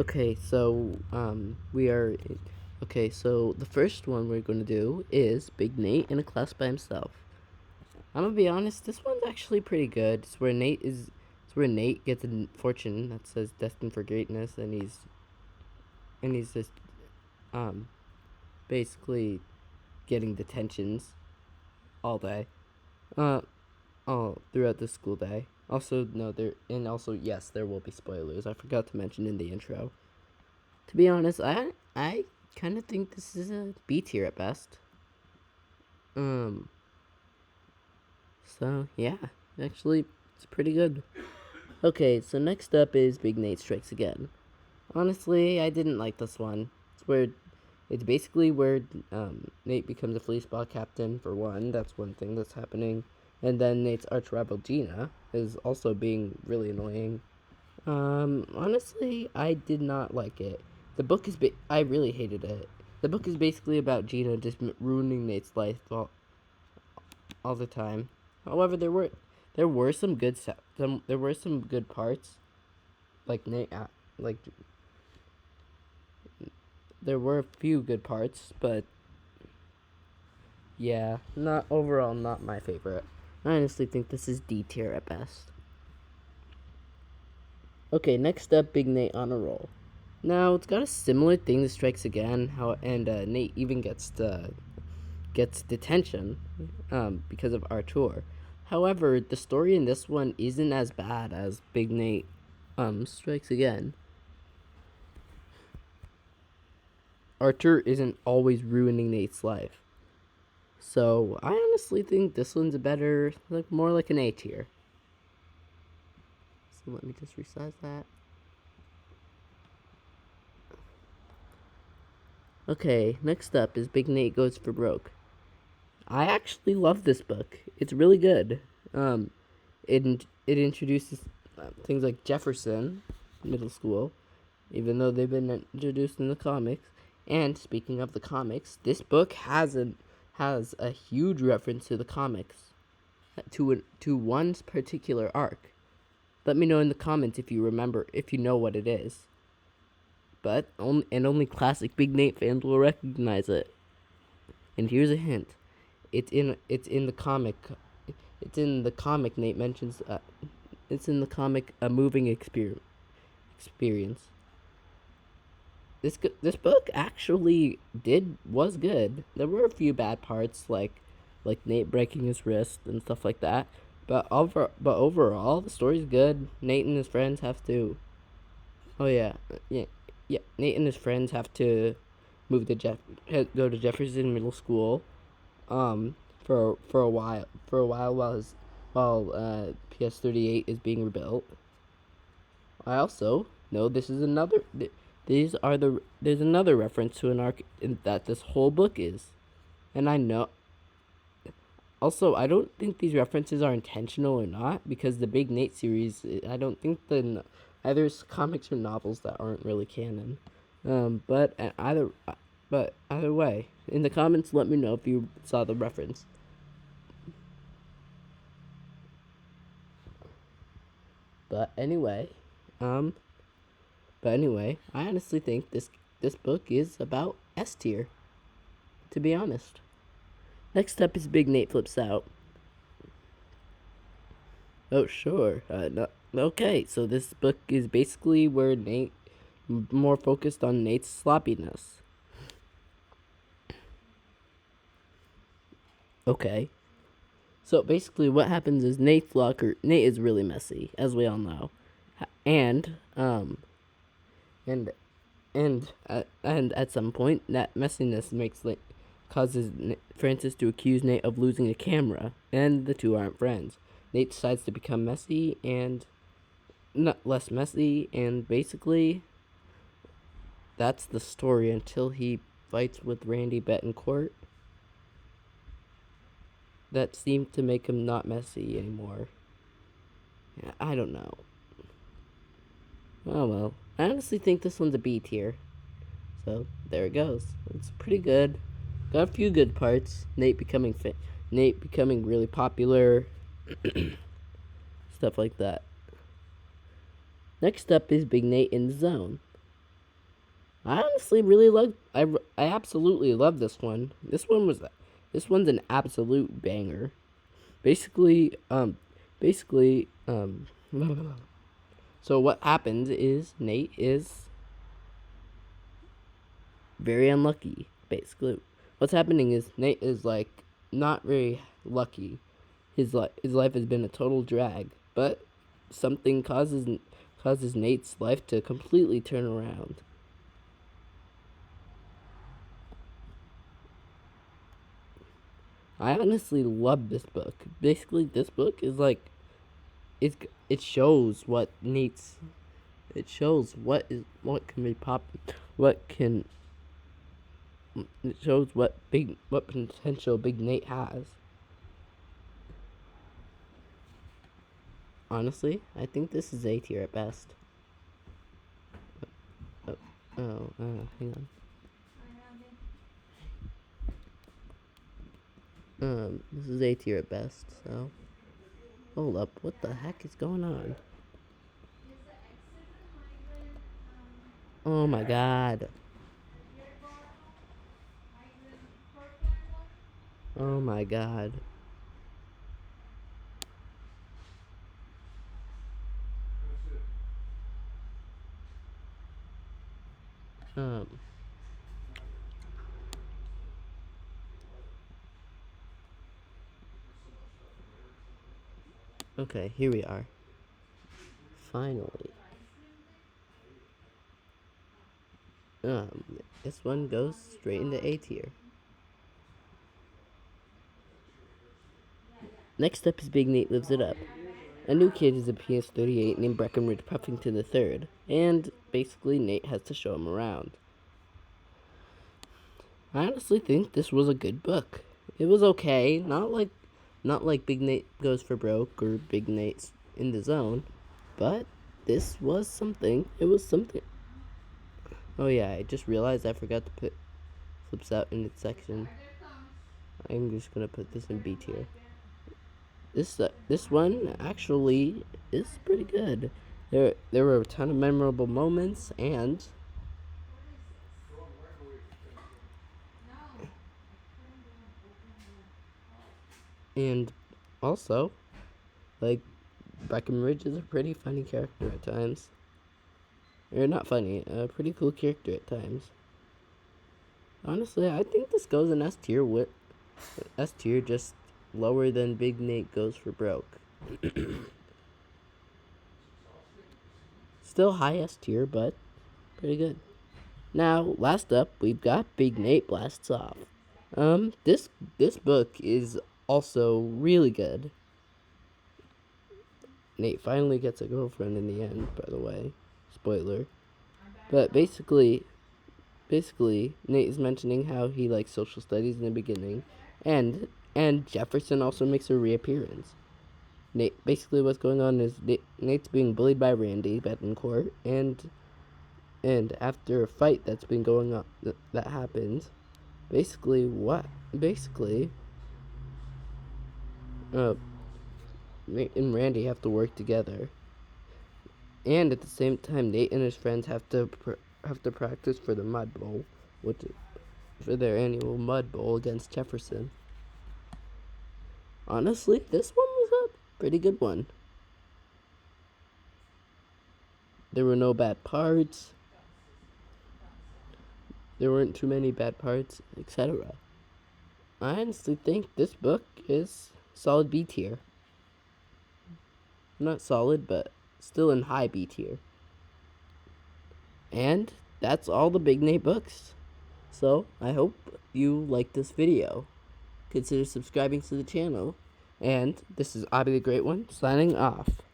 Okay, so so the first one we're going to do is Big Nate in a class by himself. I'm gonna be honest, this one's actually pretty good. It's where Nate gets a fortune that says destined for greatness, and he's just um basically getting detentions all day, uh, all throughout the school day. Also, no, yes, there will be spoilers. I forgot to mention in the intro. To be honest, I kind of think this is a B tier at best. Um. So yeah, actually, it's pretty good. Okay, so next up is Big Nate Strikes Again. Honestly, I didn't like this one. It's basically where Nate becomes a football captain for one. That's one thing that's happening, and then Nate's arch rival Gina is also being really annoying. Honestly, I did not like it. I really hated it. The book is basically about Gina just ruining Nate's life all the time. However, there were some good there were some good parts, like Nate, like there were a few good parts, but yeah, not my favorite. I honestly think this is D tier at best. Okay, next up, Big Nate on a roll. Now it's got a similar thing to Strikes Again, Nate even gets detention, because of Artur. However, the story in this one isn't as bad as Big Nate, Strikes Again. Artur isn't always ruining Nate's life. So I honestly think this one's more like an A tier. So let me just resize that. Okay, next up is Big Nate Goes for Broke. I actually love this book. It's really good. It introduces things like Jefferson Middle School, even though they've been introduced in the comics. And speaking of the comics, this book has a huge reference to the comics, to one particular arc. Let me know in the comments if you know what it is. But only classic Big Nate fans will recognize it. And here's a hint: it's in the comic. It's in the comic. Nate mentions. It's in the comic, a moving experience. This book actually was good. There were a few bad parts, like Nate breaking his wrist and stuff like that. But overall, the story's good. Nate and his friends have to. Oh yeah. Nate and his friends have to go to Jefferson Middle School, for a while while PS38 is being rebuilt. I also know there's another reference to an arc that this whole book is, and I know. Also, I don't think these references are intentional or not, because the Big Nate series, I don't think either comics or novels that aren't really canon. But either way, in the comments, let me know if you saw the reference. But anyway, um, I honestly think this book is about S tier. To be honest. Next up is Big Nate Flips Out. Oh sure. No, okay, so this book is basically where Nate more focused on Nate's sloppiness. Okay. So basically, what happens is Nate is really messy, as we all know, and and and at some point, that messiness causes Francis to accuse Nate of losing a camera, and the two aren't friends. Nate decides to become messy and not less messy, and basically, that's the story until he fights with Randy Betancourt. That seemed to make him not messy anymore. Yeah, I don't know. Oh well. I honestly think this one's a B tier. So there it goes. It's pretty good. Got a few good parts. Nate becoming really popular. Stuff like that. Next up is Big Nate in the Zone. I honestly really love. I absolutely love this one. This one's an absolute banger. Basically, basically, so what happens is Nate is very unlucky. Basically, what's happening is Nate is like not very lucky. His life has been a total drag, but something causes Nate's life to completely turn around. I honestly love this book. Basically, this book is like it shows what Nate's it shows what can be what can it shows what potential Big Nate has. Honestly, I think this is A tier at best. Oh, hang on. This is A tier at best. So, hold up, what the heck is going on? Oh my god. Oh my god. Um. Okay, here we are. Finally. This one goes straight into A tier. Next up is Big Nate Lives It Up. A new kid is a PS38 named Breckenridge Puffington III, and basically Nate has to show him around. I honestly think this was a good book. It was okay, not like Big Nate Goes for Broke or Big Nate's in the Zone, but this was something. It was something. Oh yeah, I just realized I forgot to put flips out in its section. I'm just gonna put this in B tier. This one actually is pretty good. There were a ton of memorable moments and also like Breckenridge is a pretty funny character at times. Or not funny, a pretty cool character at times. Honestly, I think this goes in S tier S tier, just lower than Big Nate Goes for Broke. Still high S tier, but pretty good. Now, last up, we've got Big Nate Blasts Off. This book is also really good. Nate finally gets a girlfriend in the end, by the way. Spoiler. But basically Nate is mentioning how he likes social studies in the beginning, and Jefferson also makes a reappearance. Basically what's going on is Nate's being bullied by Randy Betancourt, and after a fight that's been going on that happens, basically Nate and Randy have to work together, and at the same time Nate and his friends have to practice for the Mud Bowl, for their annual Mud Bowl against Jefferson. Honestly, this one was a pretty good one. There were no bad parts. There weren't too many bad parts, etc. I honestly think this book is solid B tier. Not solid, but still in high B tier. And that's all the Big Nate books. So I hope you like this video. Consider subscribing to the channel. And this is Abithegreat1 signing off.